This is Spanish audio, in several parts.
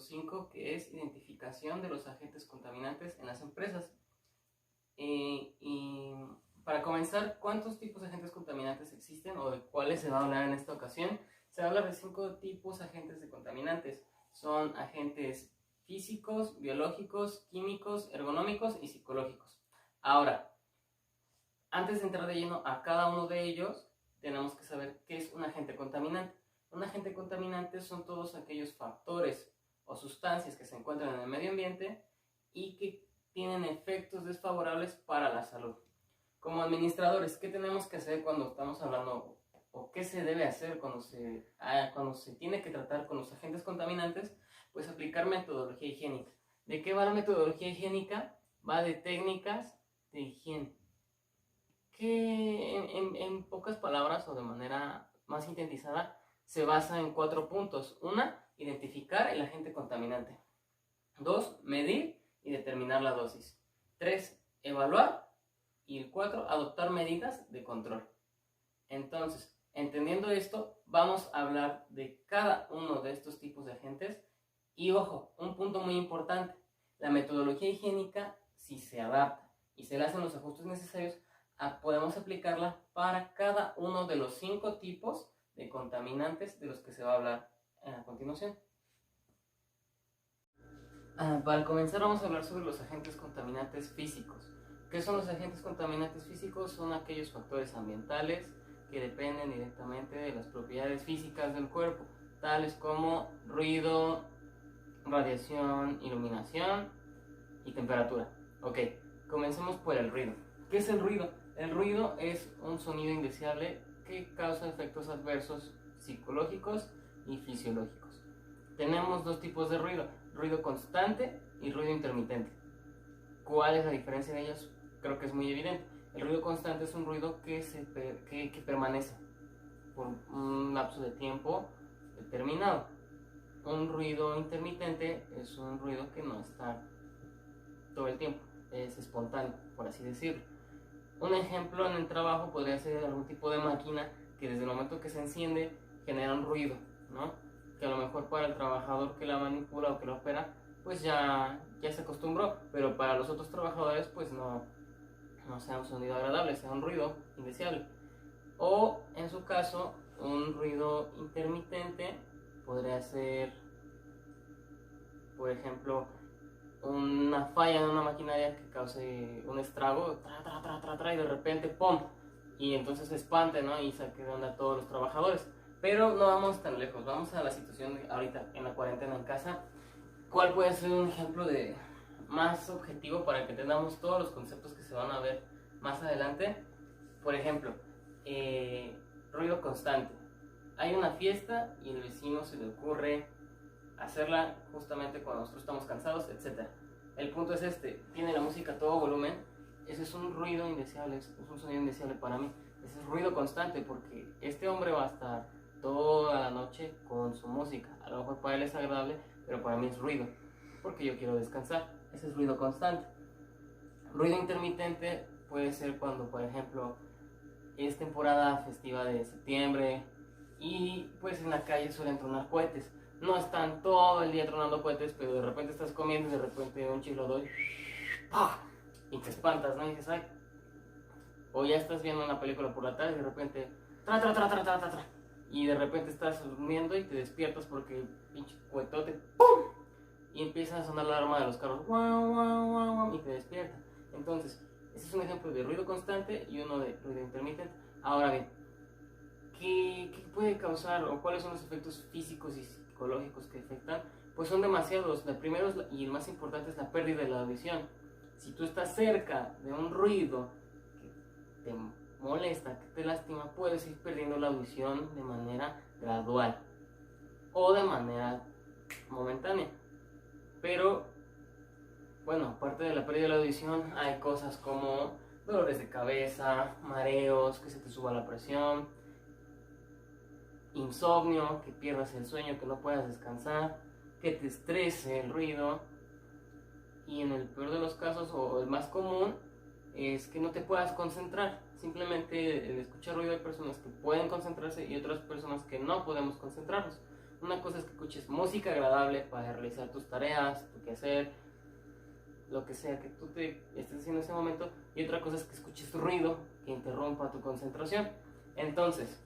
5, que es identificación de los agentes contaminantes en las empresas. Y para comenzar, ¿cuántos tipos de agentes contaminantes existen o de cuáles se va a hablar en esta ocasión? Se va a hablar de 5 tipos de agentes de contaminantes. Son agentes físicos, biológicos, químicos, ergonómicos y psicológicos. Ahora, antes de entrar de lleno a cada uno de ellos, tenemos que saber qué es un agente contaminante. Un agente contaminante son todos aquellos factores o sustancias que se encuentran en el medio ambiente y que tienen efectos desfavorables para la salud. Como administradores, ¿qué tenemos que hacer cuando estamos hablando o qué se debe hacer cuando se tiene que tratar con los agentes contaminantes? Pues aplicar metodología higiénica. ¿De qué va la metodología higiénica? Va de técnicas de higiene, que en pocas palabras o de manera más sintetizada se basa en 4 puntos. 1, identificar el agente contaminante. 2, medir y determinar la dosis. 3, evaluar. Y el 4, adoptar medidas de control. Entonces, entendiendo esto, vamos a hablar de cada uno de estos tipos de agentes. Y ojo, un punto muy importante, la metodología higiénica, si se adapta y se le hacen los ajustes necesarios, podemos aplicarla para cada uno de los 5 tipos de contaminantes de los que se va a hablar a continuación. Para comenzar, vamos a hablar sobre los agentes contaminantes físicos. ¿Qué son los agentes contaminantes físicos? Son aquellos factores ambientales que dependen directamente de las propiedades físicas del cuerpo, tales como ruido, radiación, iluminación y temperatura. Ok, comencemos por el ruido. ¿Qué es el ruido? El ruido es un sonido indeseable que causa efectos adversos psicológicos y fisiológicos. Tenemos 2 tipos de ruido: ruido constante y ruido intermitente. ¿Cuál es la diferencia de ellos? Creo que es muy evidente. El ruido constante es un ruido que permanece por un lapso de tiempo determinado. Un ruido intermitente es un ruido que no está todo el tiempo, es espontáneo, por así decirlo. Un ejemplo en el trabajo podría ser algún tipo de máquina que desde el momento que se enciende genera un ruido, ¿no? Que a lo mejor para el trabajador que la manipula o que la opera, pues ya se acostumbró, pero para los otros trabajadores pues no sea un sonido agradable, sea un ruido indeseable. O en su caso, un ruido intermitente podría ser, por ejemplo, una falla en una maquinaria que cause un estrago, y de repente ¡pum! Y entonces se espante, ¿no? Y saque de onda a todos los trabajadores. Pero no vamos tan lejos, vamos a la situación de ahorita en la cuarentena en casa. ¿Cuál puede ser un ejemplo de más objetivo para que entendamos todos los conceptos que se van a ver más adelante? Por ejemplo, ruido constante. Hay una fiesta y el vecino se le ocurre hacerla justamente cuando nosotros estamos cansados, etc. El punto es tiene la música a todo volumen. Ese es un ruido indeseable, es un sonido indeseable para mí. Ese es ruido constante porque este hombre va a estar toda la noche con su música. A lo mejor para él es agradable, pero para mí es ruido, porque yo quiero descansar. Ese es ruido constante. Ruido intermitente puede ser cuando, por ejemplo, es temporada festiva de septiembre y pues en la calle suelen tronar cohetes. No están todo el día tronando cohetes, pero de repente estás comiendo y de repente un chilo doy y te espantas, ¿no? Y dices, ay. O ya estás viendo una película por la tarde y de repente y de repente estás durmiendo y te despiertas porque pinche cohetote ¡pum! Y empieza a sonar la alarma de los carros y te despierta. Entonces, ese es un ejemplo de ruido constante y uno de ruido intermitente. Ahora bien, ¿qué puede causar o cuáles son los efectos físicos y psicológicos que afectan? Pues son demasiados. El primero y el más importante es la pérdida de la audición. Si tú estás cerca de un ruido que te molesta, que te lastima, puedes ir perdiendo la audición de manera gradual o de manera momentánea. Pero bueno, aparte de la pérdida de la audición, hay cosas como dolores de cabeza, mareos, que se te suba la presión, insomnio, que pierdas el sueño, que no puedas descansar, que te estrese el ruido, y en el peor de los casos, o el más común, es que no te puedas concentrar. Simplemente el escuchar ruido, hay personas que pueden concentrarse y otras personas que no podemos concentrarnos. Una cosa es que escuches música agradable para realizar tus tareas, tu quehacer, lo que sea que tú te estés haciendo en ese momento, y otra cosa es que escuches ruido que interrumpa tu concentración. Entonces,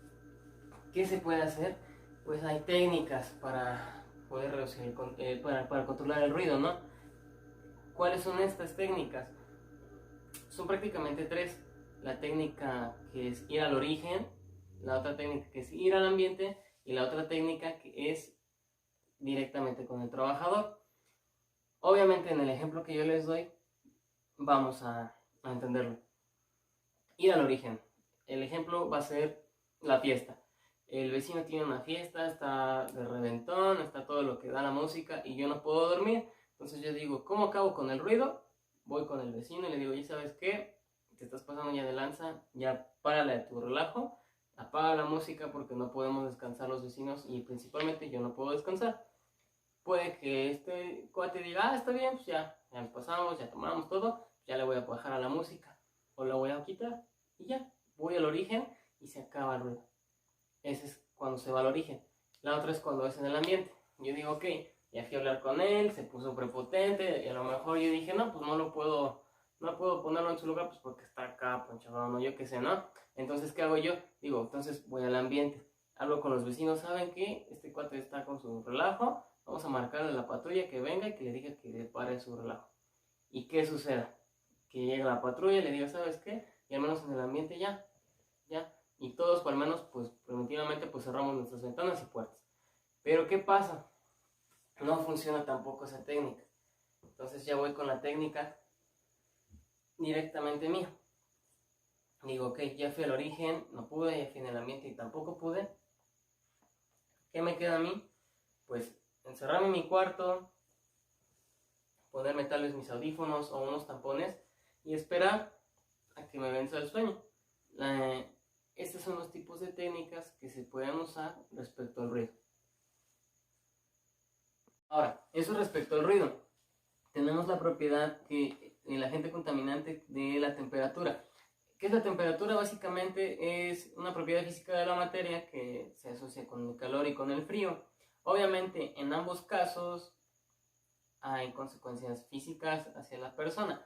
¿qué se puede hacer? Pues hay técnicas para poder reducir para controlar el ruido, ¿no? ¿Cuáles son estas técnicas? Son prácticamente tres. La técnica que es ir al origen, la otra técnica que es ir al ambiente, y la otra técnica que es directamente con el trabajador. Obviamente en el ejemplo que yo les doy vamos a entenderlo. Ir al origen. El ejemplo va a ser la fiesta. El vecino tiene una fiesta, está de reventón, está todo lo que da la música y yo no puedo dormir. Entonces yo digo, ¿cómo acabo con el ruido? Voy con el vecino y le digo, ¿ya sabes qué? Te estás pasando ya de lanza, ya párale a tu relajo, apaga la música porque no podemos descansar los vecinos y principalmente yo no puedo descansar. Puede que este cuate diga, está bien, pues ya nos pasamos, ya tomamos todo, ya le voy a bajar a la música o la voy a quitar y ya, voy al origen y se acaba el ruido. Ese es cuando se va al origen. La otra es cuando es en el ambiente. Yo digo, ok, ya fui a hablar con él, se puso prepotente y a lo mejor yo dije, no, pues no puedo ponerlo en su lugar pues porque está acá, ponchado, no, yo qué sé, ¿no? Entonces, ¿qué hago yo? Digo, entonces voy al ambiente. Hablo con los vecinos, ¿saben qué? Este cuate está con su relajo, vamos a marcarle a la patrulla que venga y que le diga que le pare su relajo. ¿Y qué suceda? Que llegue la patrulla y le diga, ¿sabes qué? Y al menos en el ambiente ya. Y todos, por al menos, pues primitivamente, pues cerramos nuestras ventanas y puertas. Pero ¿qué pasa? No funciona tampoco esa técnica. Entonces ya voy con la técnica directamente mía. Digo, ok, ya fui al origen, no pude, ya fui en el ambiente y tampoco pude. ¿Qué me queda a mí? Pues encerrarme en mi cuarto, ponerme tal vez mis audífonos o unos tampones y esperar a que me venza el sueño. Estos son los tipos de técnicas que se pueden usar respecto al ruido. Ahora, eso respecto al ruido. Tenemos la propiedad que el agente contaminante de la temperatura. ¿Qué es la temperatura? Básicamente es una propiedad física de la materia que se asocia con el calor y con el frío. Obviamente, en ambos casos hay consecuencias físicas hacia la persona.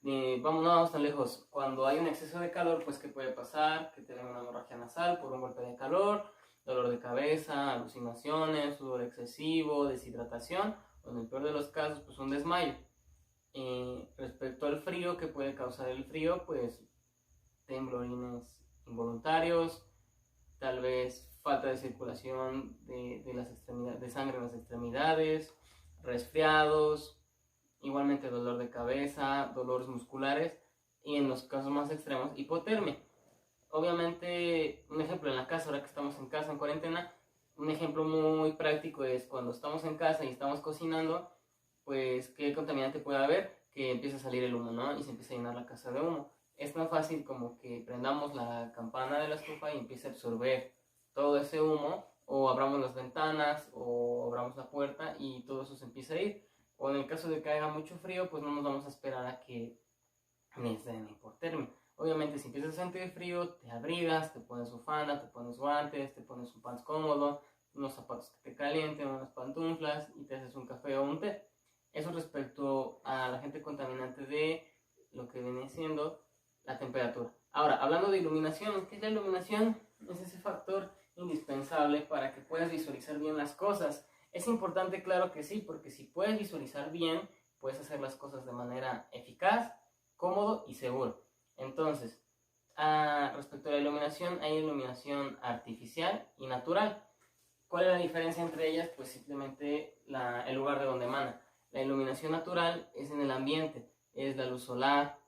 No vamos tan lejos. Cuando hay un exceso de calor, pues ¿qué puede pasar? Que te den una hemorragia nasal por un golpe de calor, dolor de cabeza, alucinaciones, sudor excesivo, deshidratación, o en el peor de los casos, pues un desmayo. Respecto al frío, ¿qué puede causar el frío? Pues temblorines involuntarios, tal vez falta de circulación de las extremidades, de sangre en las extremidades, resfriados, igualmente dolor de cabeza, dolores musculares y en los casos más extremos, hipotermia. Obviamente, un ejemplo en la casa, ahora que estamos en casa en cuarentena, un ejemplo muy práctico es cuando estamos en casa y estamos cocinando, pues ¿qué contaminante puede haber? Que empieza a salir el humo, ¿no? Y se empieza a llenar la casa de humo. Es tan fácil como que prendamos la campana de la estufa y empiece a absorber todo ese humo, o abramos las ventanas, o abramos la puerta y todo eso se empieza a ir. O en el caso de que haga mucho frío, pues no nos vamos a esperar a que me den hipotermia. Obviamente, si empiezas a sentir frío, te abrigas, te pones bufanda, te pones guantes, te pones un pants cómodo, unos zapatos que te calienten, unas pantuflas y te haces un café o un té. Eso respecto a la agente contaminante de lo que viene siendo la temperatura. Ahora, hablando de iluminación, ¿qué es la iluminación? Es ese factor indispensable para que puedas visualizar bien las cosas. Es importante, claro que sí, porque si puedes visualizar bien, puedes hacer las cosas de manera eficaz, cómodo y seguro. Entonces, respecto a la iluminación, hay iluminación artificial y natural. ¿Cuál es la diferencia entre ellas? Pues simplemente el lugar de donde emana. La iluminación natural es en el ambiente, es la luz solar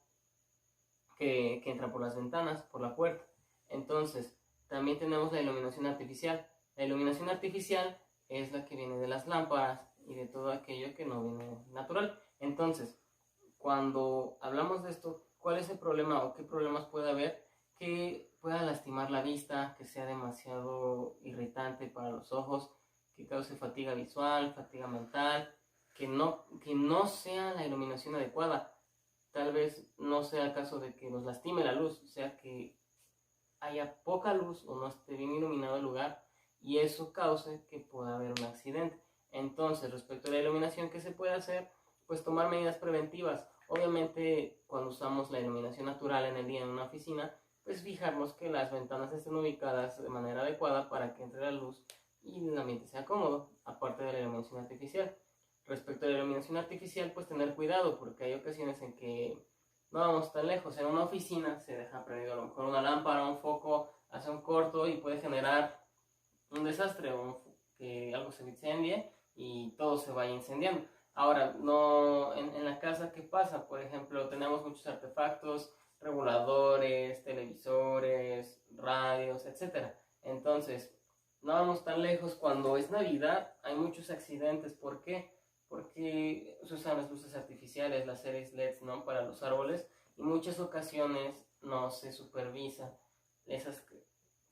que entra por las ventanas, por la puerta. Entonces, también tenemos la iluminación artificial. La iluminación artificial es la que viene de las lámparas y de todo aquello que no viene natural. Entonces, cuando hablamos de esto, ¿cuál es el problema o qué problemas puede haber que pueda lastimar la vista, que sea demasiado irritante para los ojos, que cause fatiga visual, fatiga mental, que no sea la iluminación adecuada? Tal vez no sea el caso de que nos lastime la luz, o sea que haya poca luz o no esté bien iluminado el lugar y eso cause que pueda haber un accidente. Entonces, respecto a la iluminación, ¿qué se puede hacer? Pues tomar medidas preventivas. Obviamente, cuando usamos la iluminación natural en el día en una oficina, pues fijarnos que las ventanas estén ubicadas de manera adecuada para que entre la luz y el ambiente sea cómodo, aparte de la iluminación artificial. Respecto a la iluminación artificial, pues tener cuidado, porque hay ocasiones en que no vamos tan lejos. En una oficina se deja prendido a lo mejor una lámpara, un foco, hace un corto y puede generar un desastre o que algo se incendie y todo se vaya incendiando. Ahora, no en la casa, ¿qué pasa? Por ejemplo, tenemos muchos artefactos, reguladores, televisores, radios, etc. Entonces, no vamos tan lejos. Cuando es Navidad, hay muchos accidentes. ¿Por qué? Porque se usan las luces artificiales, las series LEDs, ¿no? Para los árboles, y muchas ocasiones no se supervisa. Esas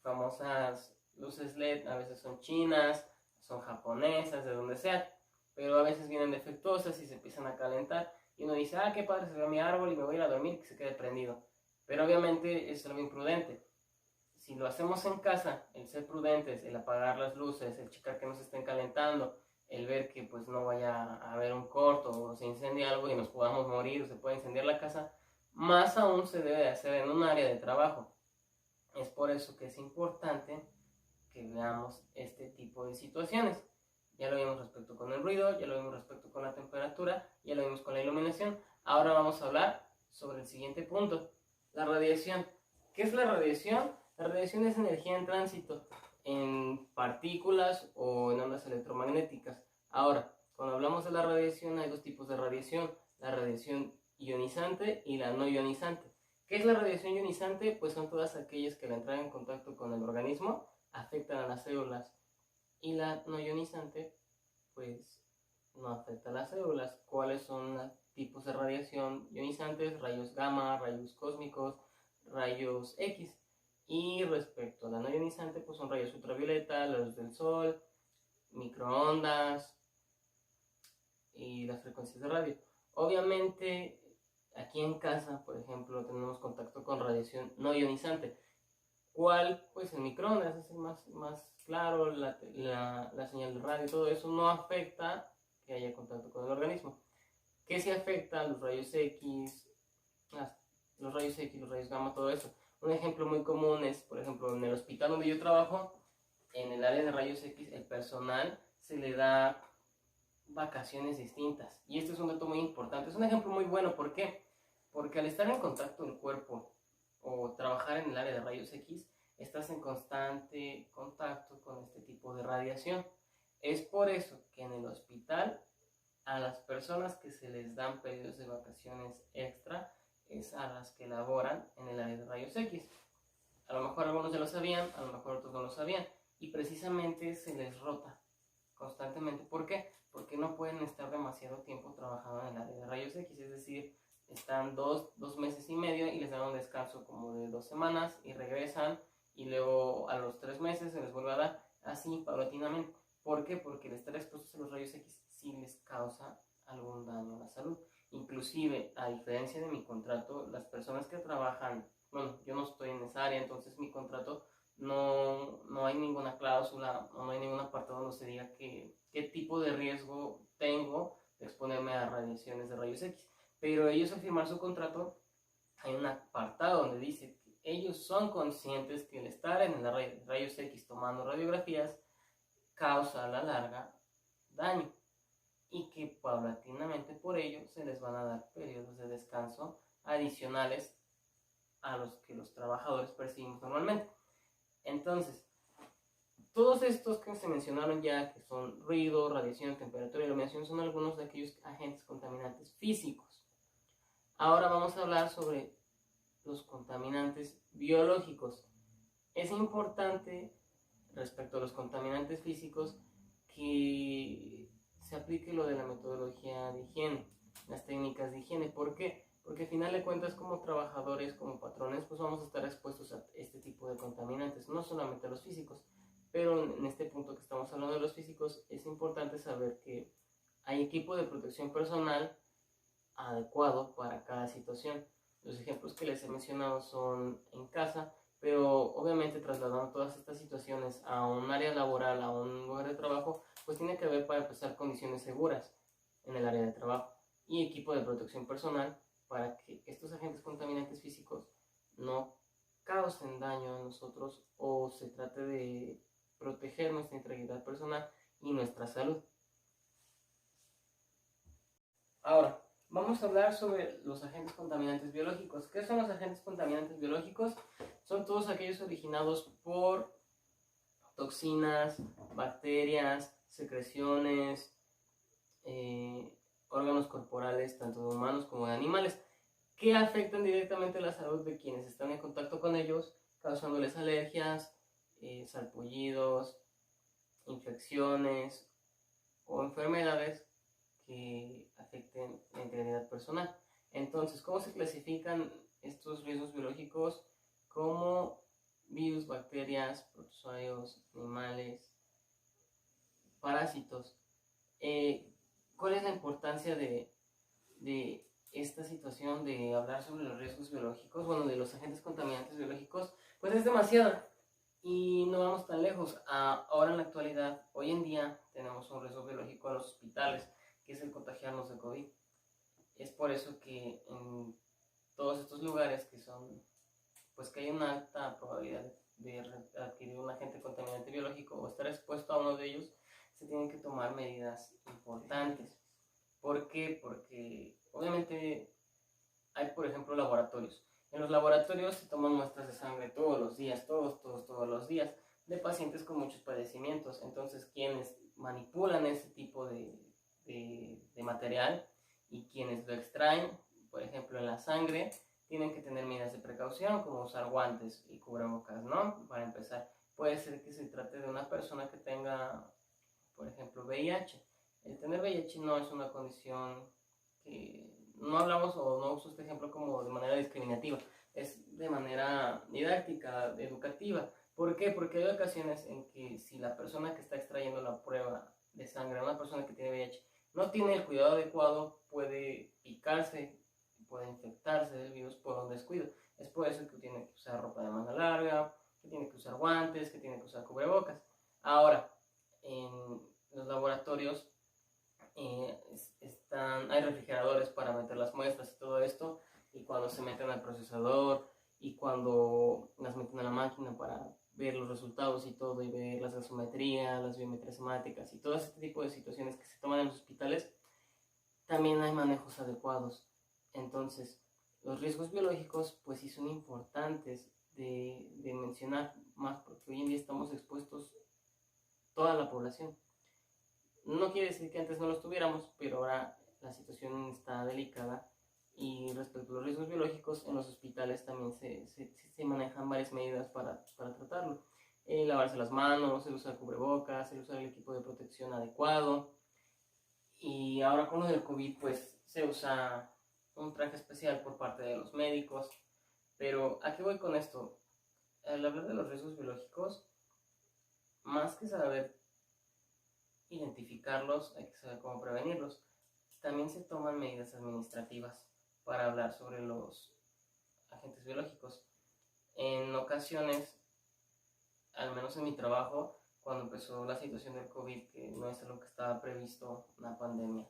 famosas luces LED a veces son chinas, son japonesas, de donde sea, pero a veces vienen defectuosas y se empiezan a calentar y uno dice, qué padre se ve mi árbol y me voy a ir a dormir y que se quede prendido. Pero obviamente es algo imprudente. Si lo hacemos en casa, el ser prudentes, el apagar las luces, el checar que no se estén calentando, el ver que pues no vaya a haber un corto o se incendie algo y nos podamos morir o se pueda incendiar la casa, más aún se debe de hacer en un área de trabajo. Es por eso que es importante que veamos este tipo de situaciones. Ya lo vimos respecto con el ruido, ya lo vimos respecto con la temperatura, ya lo vimos con la iluminación. Ahora vamos a hablar sobre el siguiente punto, la radiación. ¿Qué es la radiación? La radiación es energía en tránsito en partículas o en ondas electromagnéticas. Ahora, cuando hablamos de la radiación hay dos tipos de radiación, la radiación ionizante y la no ionizante. ¿Qué es la radiación ionizante? Pues son todas aquellas que al entrar en contacto con el organismo afectan a las células, y la no ionizante pues no afecta a las células. ¿Cuáles son los tipos de radiación ionizantes? Rayos gamma, rayos cósmicos, rayos X. Y respecto a la no ionizante, pues son rayos ultravioleta, la luz del sol, microondas y las frecuencias de radio. Obviamente aquí en casa, por ejemplo, tenemos contacto con radiación no ionizante. ¿Cuál? Pues el microondas es el más claro, la señal de radio, todo eso no afecta que haya contacto con el organismo. ¿Qué sí afecta? Los rayos X, los rayos gamma, todo eso. Un ejemplo muy común es, por ejemplo, en el hospital donde yo trabajo, en el área de rayos X, el personal se le da vacaciones distintas. Y este es un dato muy importante. Es un ejemplo muy bueno. ¿Por qué? Porque al estar en contacto el cuerpo o trabajar en el área de rayos X, estás en constante contacto con este tipo de radiación. Es por eso que en el hospital a las personas que se les dan periodos de vacaciones extra es a las que laboran en el área de rayos X. A lo mejor algunos ya lo sabían, a lo mejor otros no lo sabían, y precisamente se les rota constantemente. ¿Por qué? Porque no pueden estar demasiado tiempo trabajando en el área de rayos X, es decir, están dos meses y medio y les dan un descanso como de 2 semanas y regresan, y luego a los 3 meses se les vuelve a dar, así paulatinamente. ¿Por qué? Porque el estar expuestos a los rayos X sí les causa algún daño a la salud. Inclusive, a diferencia de mi contrato, las personas que trabajan, bueno, yo no estoy en esa área, entonces mi contrato no hay ninguna cláusula, no hay ningún apartado donde se diga qué tipo de riesgo tengo de exponerme a radiaciones de rayos X. Pero ellos, al firmar su contrato, hay un apartado donde dice que ellos son conscientes que el estar en el rayos X tomando radiografías causa a la larga daño, y que paulatinamente por ello se les van a dar periodos de descanso adicionales a los que los trabajadores percibimos normalmente. Entonces, todos estos que se mencionaron ya, que son ruido, radiación, temperatura y iluminación, son algunos de aquellos agentes contaminantes físicos. Ahora vamos a hablar sobre los contaminantes biológicos. Es importante, respecto a los contaminantes físicos, que se aplique lo de la metodología de higiene, las técnicas de higiene. ¿Por qué? Porque al final de cuentas, como trabajadores, como patrones, pues vamos a estar expuestos a este tipo de contaminantes, no solamente a los físicos. Pero en este punto que estamos hablando de los físicos, es importante saber que hay equipo de protección personal adecuado para cada situación. Los ejemplos que les he mencionado son en casa, pero obviamente trasladando todas estas situaciones a un área laboral, a un lugar de trabajo, pues tiene que haber para empezar condiciones seguras en el área de trabajo y equipo de protección personal para que estos agentes contaminantes físicos no causen daño a nosotros o se trate de proteger nuestra integridad personal y nuestra salud. Ahora, vamos a hablar sobre los agentes contaminantes biológicos. ¿Qué son los agentes contaminantes biológicos? Son todos aquellos originados por toxinas, bacterias, secreciones, órganos corporales, tanto de humanos como de animales, que afectan directamente la salud de quienes están en contacto con ellos, causándoles alergias, sarpullidos, infecciones o enfermedades que afecten la integridad personal. Entonces, ¿cómo se clasifican estos riesgos biológicos? Como virus, bacterias, protozoarios, animales, parásitos. ¿Cuál es la importancia de esta situación de hablar sobre los riesgos biológicos? Bueno, de los agentes contaminantes biológicos, pues es demasiada. Y no vamos tan lejos. Ahora en la actualidad, hoy en día, tenemos un riesgo biológico en los hospitales, que es el contagiarnos de COVID. Es por eso que en todos estos lugares que son, pues que hay una alta probabilidad de adquirir un agente contaminante biológico o estar expuesto a uno de ellos, se tienen que tomar medidas importantes. ¿Por qué? Porque obviamente hay, por ejemplo, laboratorios. En los laboratorios se toman muestras de sangre todos los días, todos los días, de pacientes con muchos padecimientos. Entonces, quienes manipulan ese tipo de material y quienes lo extraen, por ejemplo, en la sangre, tienen que tener medidas de precaución, como usar guantes y cubrebocas, ¿no? Para empezar, puede ser que se trate de una persona que tenga, por ejemplo, VIH. El tener VIH no es una condición que no hablamos o no uso este ejemplo como de manera discriminativa, es de manera didáctica, educativa. ¿Por qué? Porque hay ocasiones en que si la persona que está extrayendo la prueba de sangre, una persona que tiene VIH, no tiene el cuidado adecuado, puede picarse, puede infectarse del virus por un descuido. Es por eso que tiene que usar ropa de manga larga, que tiene que usar guantes, que tiene que usar cubrebocas. Ahora, en los laboratorios hay refrigeradores para meter las muestras y todo esto, y cuando se meten al procesador y cuando las meten a la máquina para ver los resultados y todo, y ver las gasometrías, las biometrías hemáticas y todo este tipo de situaciones que se toman en los hospitales, también hay manejos adecuados. Entonces, los riesgos biológicos pues sí son importantes de mencionar más, porque hoy en día estamos expuestos toda la población. No quiere decir que antes no los tuviéramos, pero ahora la situación está delicada. Y respecto a los riesgos biológicos, en los hospitales también se manejan varias medidas para tratarlo. Lavarse las manos, el uso de cubrebocas, el uso del equipo de protección adecuado. Y ahora con lo del COVID, pues se usa un traje especial por parte de los médicos. Pero ¿a qué voy con esto? Al hablar de los riesgos biológicos, más que saber identificarlos, hay que saber cómo prevenirlos. También se toman medidas administrativas para hablar sobre los agentes biológicos. En ocasiones, al menos en mi trabajo, cuando empezó la situación del COVID, que no es algo que estaba previsto, una pandemia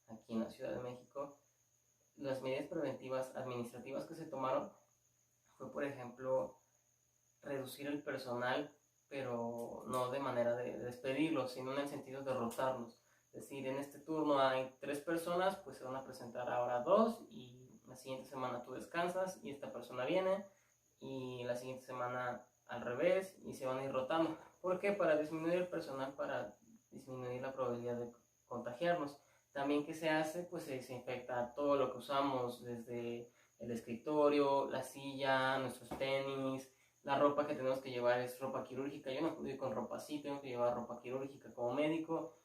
aquí en la Ciudad de México, las medidas preventivas administrativas que se tomaron fue, por ejemplo, reducir el personal, pero no de manera de despedirlos, sino en el sentido de rotarlos. Es decir, en este turno hay 3 personas, pues se van a presentar ahora 2 y la siguiente semana tú descansas y esta persona viene y la siguiente semana al revés y se van a ir rotando. ¿Por qué? Para disminuir el personal, para disminuir la probabilidad de contagiarnos. También, ¿qué se hace? Pues se desinfecta todo lo que usamos, desde el escritorio, la silla, nuestros tenis. La ropa que tenemos que llevar es ropa quirúrgica. Yo no puedo ir con ropa así, tengo que llevar ropa quirúrgica como médico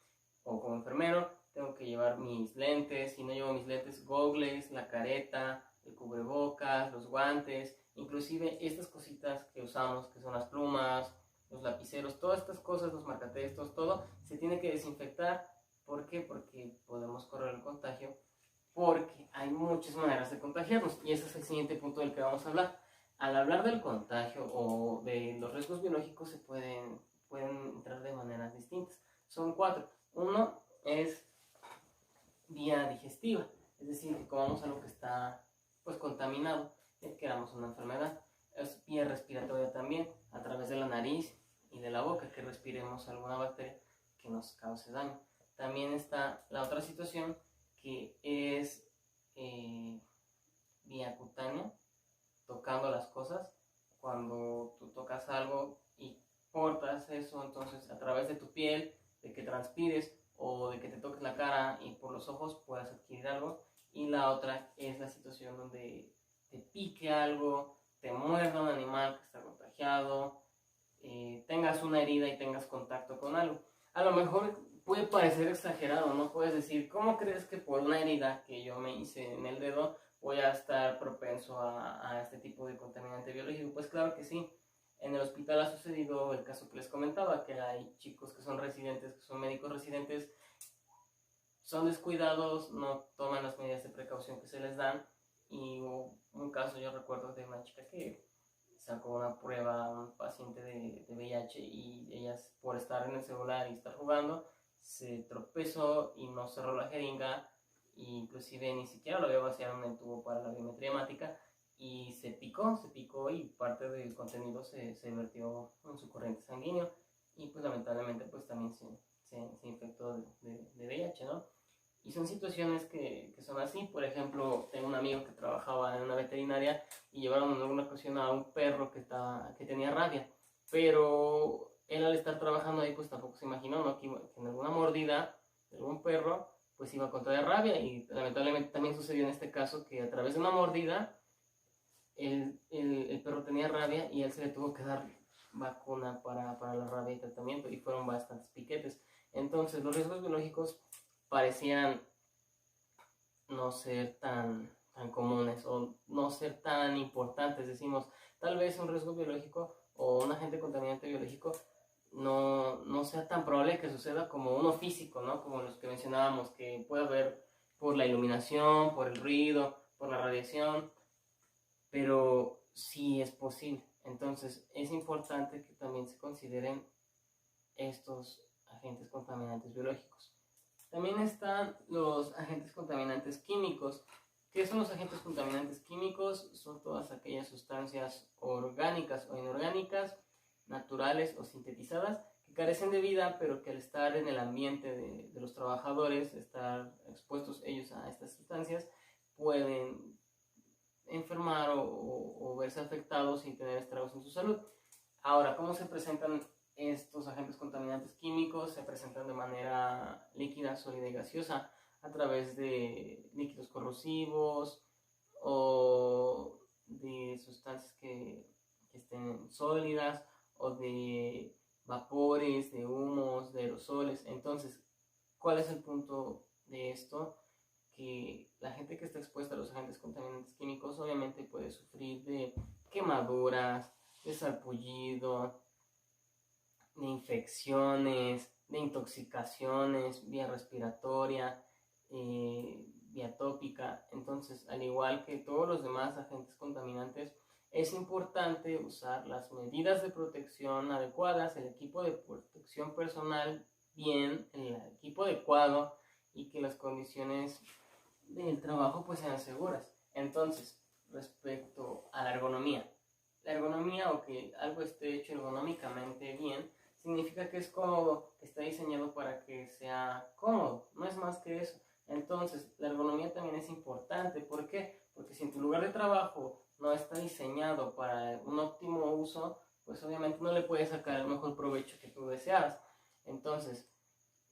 o como enfermero. Tengo que llevar mis lentes, si no llevo mis lentes, goggles, la careta, el cubrebocas, los guantes, inclusive estas cositas que usamos, que son las plumas, los lapiceros, todas estas cosas, los marcatextos, todo se tiene que desinfectar. ¿Por qué? Porque podemos correr el contagio, porque hay muchas maneras de contagiarnos, y ese es el siguiente punto del que vamos a hablar. al hablar del contagio o de los riesgos biológicos pueden entrar de maneras distintas. Son 4. Uno es vía digestiva, es decir, que comamos algo que está pues contaminado, que damos una enfermedad. Es vía respiratoria también, a través de la nariz y de la boca, que respiremos alguna bacteria que nos cause daño. También está la otra situación que es vía cutánea, tocando las cosas. Cuando tú tocas algo y cortas eso, entonces a través de tu piel, de que transpires o de que te toques la cara y por los ojos puedas adquirir algo. Y la otra es la situación donde te pique algo, te muerda un animal que está contagiado, tengas una herida y tengas contacto con algo. A lo mejor puede parecer exagerado, ¿no? Puedes decir, ¿cómo crees que por una herida que yo me hice en el dedo voy a estar propenso a este tipo de contaminante biológico? Pues claro que sí. En el hospital ha sucedido el caso que les comentaba, que hay chicos que son residentes, que son médicos residentes, son descuidados, no toman las medidas de precaución que se les dan. Y hubo un caso, yo recuerdo, de una chica que sacó una prueba a un paciente de VIH y ella, por estar en el celular y estar jugando, se tropezó y no cerró la jeringa, e inclusive ni siquiera lo había vaciado en el tubo para la biometría hemática, y se picó y parte del contenido se vertió en su corriente sanguínea, y pues lamentablemente pues también se infectó de VIH, ¿no? Y son situaciones que son así. Por ejemplo, tengo un amigo que trabajaba en una veterinaria y llevaron en alguna ocasión a un perro que tenía rabia, pero él, al estar trabajando ahí, pues tampoco se imaginó, ¿no? Que en alguna mordida de algún perro pues iba a contraer rabia. Y lamentablemente también sucedió en este caso que a través de una mordida el perro tenía rabia y a él se le tuvo que dar vacuna para la rabia y tratamiento, y fueron bastantes piquetes. Entonces los riesgos biológicos parecían no ser tan comunes o no ser tan importantes. Decimos, tal vez un riesgo biológico o un agente contaminante biológico no sea tan probable que suceda como uno físico, ¿no? Como los que mencionábamos, que puede haber por la iluminación, por el ruido, por la radiación, pero sí es posible. Entonces es importante que también se consideren estos agentes contaminantes biológicos. También están los agentes contaminantes químicos. ¿Qué son los agentes contaminantes químicos? Son todas aquellas sustancias orgánicas o inorgánicas, naturales o sintetizadas, que carecen de vida, pero que al estar en el ambiente de los trabajadores, estar expuestos ellos a estas sustancias, pueden enfermar o verse afectados y tener estragos en su salud. Ahora, ¿cómo se presentan estos agentes contaminantes químicos? Se presentan de manera líquida, sólida y gaseosa, a través de líquidos corrosivos o de sustancias que estén sólidas, o de vapores, de humos, de aerosoles. Entonces, ¿cuál es el punto de esto? Que la gente que está expuesta a los agentes contaminantes químicos obviamente puede sufrir de quemaduras, de sarpullido, de infecciones, de intoxicaciones, vía respiratoria, vía tópica. Entonces, al igual que todos los demás agentes contaminantes, es importante usar las medidas de protección adecuadas, el equipo de protección personal bien, el equipo adecuado, y que las condiciones del trabajo pues sean seguras. Entonces, respecto a la ergonomía o que algo esté hecho ergonómicamente bien, significa que es cómodo, que está diseñado para que sea cómodo, no es más que eso. Entonces, la ergonomía también es importante. ¿Por qué? Porque si en tu lugar de trabajo no está diseñado para un óptimo uso, pues obviamente no le puedes sacar el mejor provecho que tú deseas. Entonces,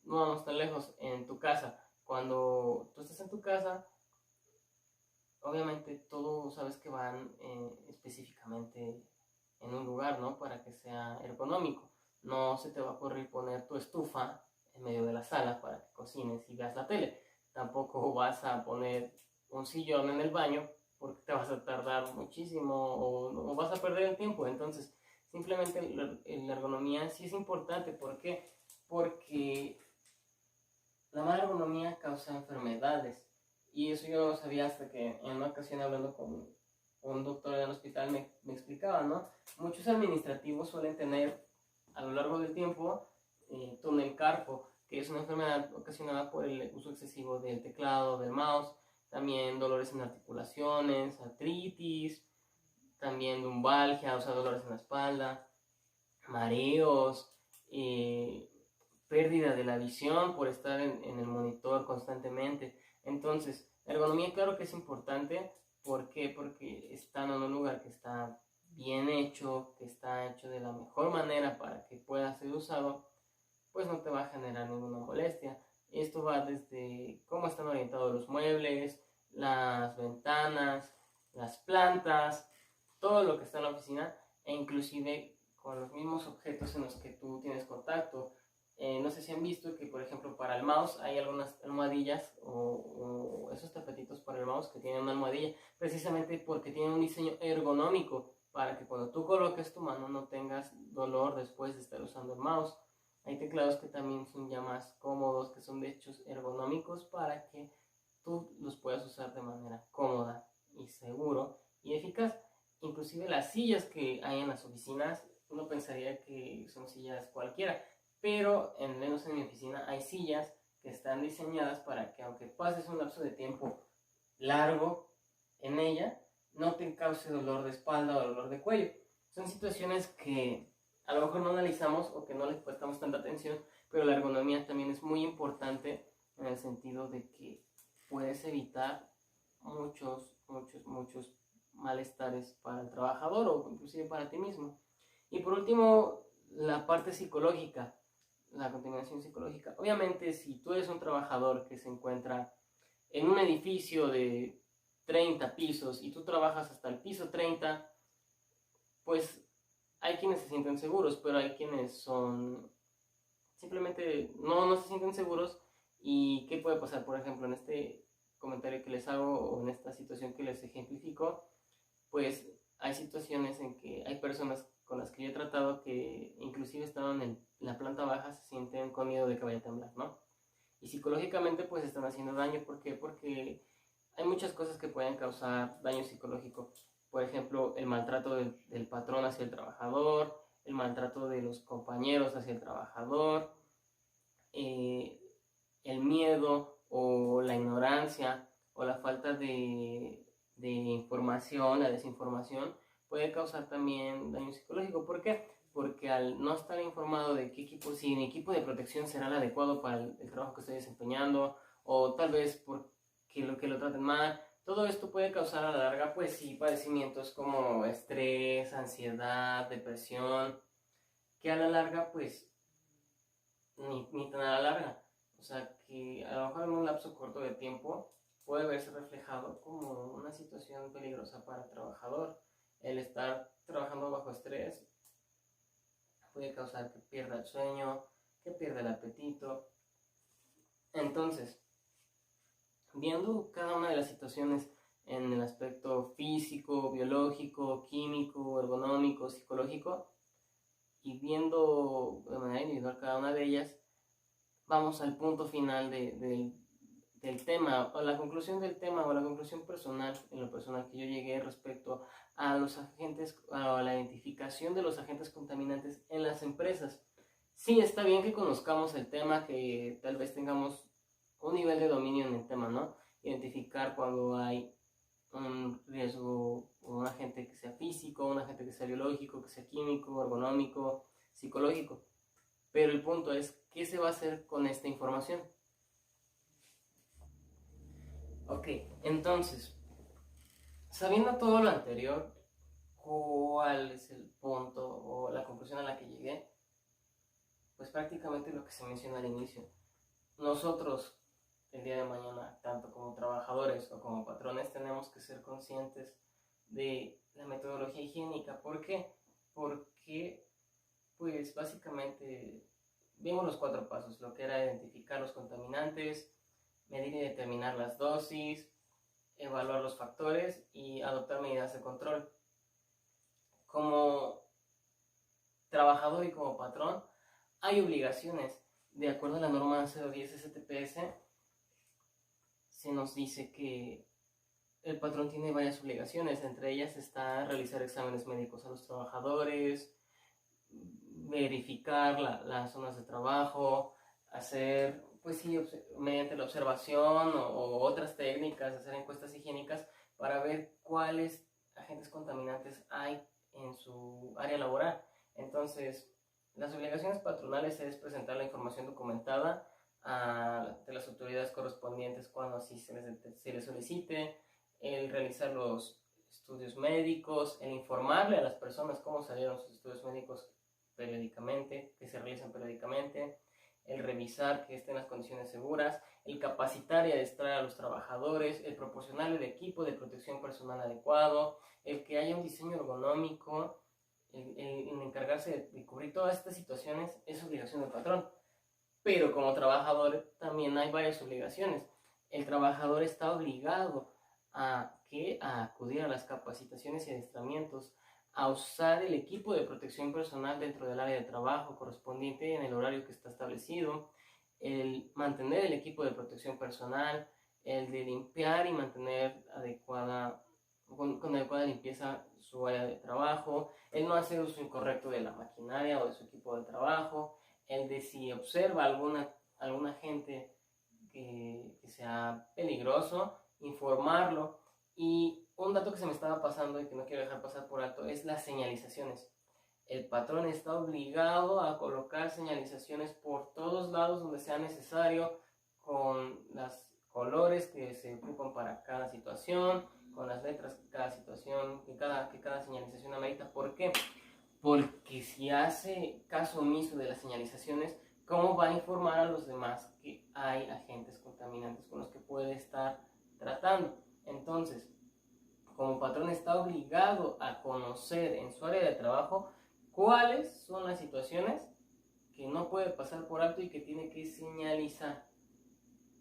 no vamos tan lejos, en tu casa. Cuando tú estás en tu casa, obviamente todo sabes que van específicamente en un lugar, ¿no? Para que sea ergonómico. No se te va a ocurrir poner tu estufa en medio de la sala para que cocines y veas la tele. Tampoco vas a poner un sillón en el baño, porque te vas a tardar muchísimo o vas a perder el tiempo. Entonces, simplemente la ergonomía sí es importante. ¿Por qué? Porque la mala ergonomía causa enfermedades. Y eso yo no lo sabía hasta que en una ocasión, hablando un doctor en el hospital me explicaba, ¿no? Muchos administrativos suelen tener a lo largo del tiempo túnel carpo, que es una enfermedad ocasionada por el uso excesivo del teclado, del mouse, también dolores en articulaciones, artritis, también lumbalgia, o sea, dolores en la espalda, mareos, pérdida de la visión por estar en el monitor constantemente. Entonces, la ergonomía claro que es importante. ¿Por qué? Porque están en un lugar que está bien hecho, que está hecho de la mejor manera para que pueda ser usado, pues no te va a generar ninguna molestia. Esto va desde cómo están orientados los muebles, las ventanas, las plantas, todo lo que está en la oficina, e inclusive con los mismos objetos en los que tú tienes contacto. No sé si han visto que, por ejemplo, para el mouse hay algunas almohadillas o esos tapetitos para el mouse que tienen una almohadilla, precisamente porque tienen un diseño ergonómico para que cuando tú coloques tu mano no tengas dolor después de estar usando el mouse. Hay teclados que también son ya más cómodos, que son de hechos ergonómicos para que tú los puedas usar de manera cómoda y seguro y eficaz. Inclusive las sillas que hay en las oficinas, uno pensaría que son sillas cualquiera, pero en menos en mi oficina hay sillas que están diseñadas para que aunque pases un lapso de tiempo largo en ella, no te cause dolor de espalda o dolor de cuello. Son situaciones que a lo mejor no analizamos o que no les prestamos tanta atención, pero la ergonomía también es muy importante en el sentido de que puedes evitar muchos malestares para el trabajador o inclusive para ti mismo. Y por último, la parte psicológica, la contaminación psicológica. Obviamente, si tú eres un trabajador que se encuentra en un edificio de 30 pisos y tú trabajas hasta el piso 30, pues hay quienes se sienten seguros, pero hay quienes son simplemente no se sienten seguros. ¿Y qué puede pasar? Por ejemplo, en este comentario que les hago o en esta situación que les ejemplifico, pues hay situaciones en que hay personas con las que yo he tratado que inclusive estaban en la planta baja, se sienten con miedo de que vaya a temblar, ¿no? Y psicológicamente pues están haciendo daño. ¿Por qué? Porque hay muchas cosas que pueden causar daño psicológico. Por ejemplo, el maltrato del patrón hacia el trabajador, el maltrato de los compañeros hacia el trabajador, el miedo o la ignorancia o la falta de información, la desinformación, puede causar también daño psicológico. ¿Por qué? Porque al no estar informado de qué equipo, si mi equipo de protección será el adecuado para el trabajo que estoy desempeñando, o tal vez porque lo traten mal, todo esto puede causar a la larga, pues sí, padecimientos como estrés, ansiedad, depresión, que a la larga, pues, ni tan a la larga. O sea, que a lo mejor en un lapso corto de tiempo puede verse reflejado como una situación peligrosa para el trabajador. El estar trabajando bajo estrés puede causar que pierda el sueño, que pierda el apetito. Entonces, viendo cada una de las situaciones en el aspecto físico, biológico, químico, ergonómico, psicológico, y viendo de manera individual cada una de ellas, vamos al punto final del tema, o la conclusión del tema, o la conclusión personal, en lo personal que yo llegué respecto a los agentes, a la identificación de los agentes contaminantes en las empresas. Sí, está bien que conozcamos el tema, que tal vez tengamos un nivel de dominio en el tema, ¿no? Identificar cuando hay un riesgo, un agente que sea físico, un agente que sea biológico, que sea químico, ergonómico, psicológico. Pero el punto es, ¿qué se va a hacer con esta información? Ok, entonces, sabiendo todo lo anterior, ¿cuál es el punto o la conclusión a la que llegué? Pues prácticamente lo que se menciona al inicio. Nosotros, el día de mañana, tanto como trabajadores o como patrones, tenemos que ser conscientes de la metodología higiénica. ¿Por qué? Porque, pues básicamente, vimos los 4 pasos, lo que era identificar los contaminantes, medir y determinar las dosis, evaluar los factores y adoptar medidas de control. Como trabajador y como patrón, hay obligaciones. De acuerdo a la norma 010 STPS, se nos dice que el patrón tiene varias obligaciones, entre ellas está realizar exámenes médicos a los trabajadores, verificar las zonas de trabajo, hacer, pues sí, mediante la observación o otras técnicas, hacer encuestas higiénicas para ver cuáles agentes contaminantes hay en su área laboral. Entonces, las obligaciones patronales es presentar la información documentada de las autoridades correspondientes cuando así se les solicite, el realizar los estudios médicos, el informarle a las personas cómo salieron sus estudios médicos periódicamente, que se realizan periódicamente, el revisar que estén las condiciones seguras, el capacitar y adiestrar a los trabajadores, el proporcionar el equipo de protección personal adecuado, el que haya un diseño ergonómico, el encargarse de cubrir todas estas situaciones es obligación del patrón. Pero como trabajador también hay varias obligaciones. El trabajador está obligado a acudir a las capacitaciones y adiestramientos, a usar el equipo de protección personal dentro del área de trabajo correspondiente en el horario que está establecido, el mantener el equipo de protección personal, el de limpiar y mantener con adecuada limpieza su área de trabajo, el no hacer uso incorrecto de la maquinaria o de su equipo de trabajo, el de si observa alguna gente que sea peligroso, informarlo. Y un dato que se me estaba pasando y que no quiero dejar pasar por alto es las señalizaciones. El patrón está obligado a colocar señalizaciones por todos lados donde sea necesario, con los colores que se ocupan para cada situación, con las letras que cada situación, que cada señalización amerita. ¿Por qué? Porque si hace caso omiso de las señalizaciones, ¿cómo va a informar a los demás que hay agentes contaminantes con los que puede estar tratando? Entonces, como patrón está obligado a conocer en su área de trabajo cuáles son las situaciones que no puede pasar por alto y que tiene que señalizar.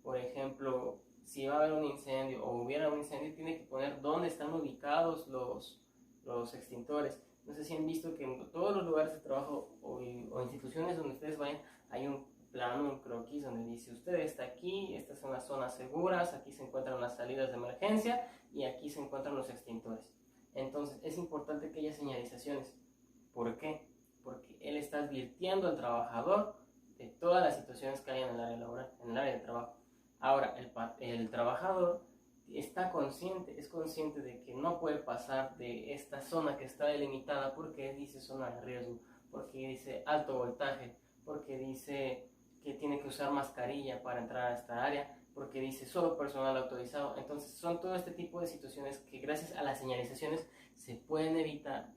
Por ejemplo, si va a haber un incendio o hubiera un incendio, tiene que poner dónde están ubicados los extintores. No sé si han visto que en todos los lugares de trabajo o instituciones donde ustedes vayan, hay un plano, un croquis donde dice: usted está aquí, estas son las zonas seguras, aquí se encuentran las salidas de emergencia y aquí se encuentran los extintores. Entonces es importante que haya señalizaciones. ¿Por qué? Porque él está advirtiendo al trabajador de todas las situaciones que hay en el área laboral, en el área de trabajo. Ahora, el trabajador es consciente de que no puede pasar de esta zona que está delimitada, porque dice zona de riesgo, porque dice alto voltaje, porque dice que tiene que usar mascarilla para entrar a esta área, porque dice solo personal autorizado. Entonces son todo este tipo de situaciones que gracias a las señalizaciones se pueden evitar,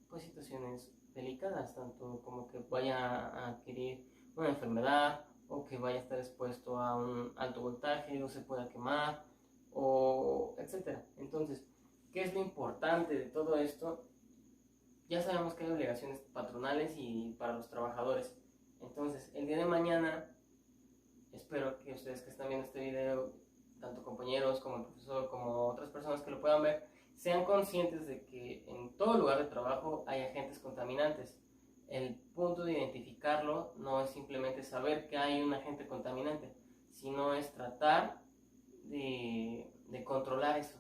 pues situaciones delicadas, tanto como que vaya a adquirir una enfermedad, o que vaya a estar expuesto a un alto voltaje, o se pueda quemar, o etcétera. Entonces, ¿qué es lo importante de todo esto? Ya sabemos que hay obligaciones patronales y para los trabajadores. Entonces, el día de mañana, espero que ustedes que están viendo este video, tanto compañeros como el profesor, como otras personas que lo puedan ver, sean conscientes de que en todo lugar de trabajo hay agentes contaminantes. El punto de identificarlo no es simplemente saber que hay un agente contaminante, sino es tratar de controlar eso,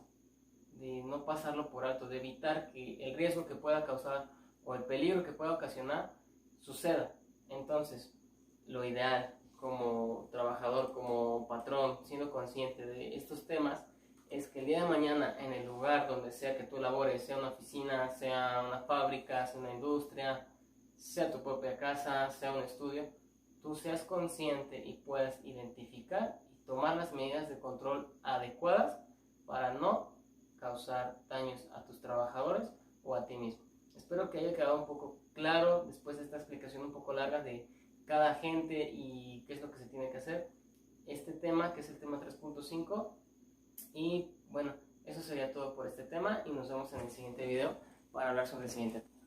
de no pasarlo por alto, de evitar que el riesgo que pueda causar o el peligro que pueda ocasionar suceda. Entonces, lo ideal como trabajador, como patrón, siendo consciente de estos temas, es que el día de mañana, en el lugar donde sea que tú labores, sea una oficina, sea una fábrica, sea una industria, sea tu propia casa, sea un estudio, tú seas consciente y puedas identificar y tomar las medidas de control adecuadas para no causar daños a tus trabajadores o a ti mismo. Espero que haya quedado un poco claro después de esta explicación un poco larga de cada agente y qué es lo que se tiene que hacer. Este tema, que es el tema 3.5. Y bueno, eso sería todo por este tema y nos vemos en el siguiente video para hablar sobre el siguiente tema.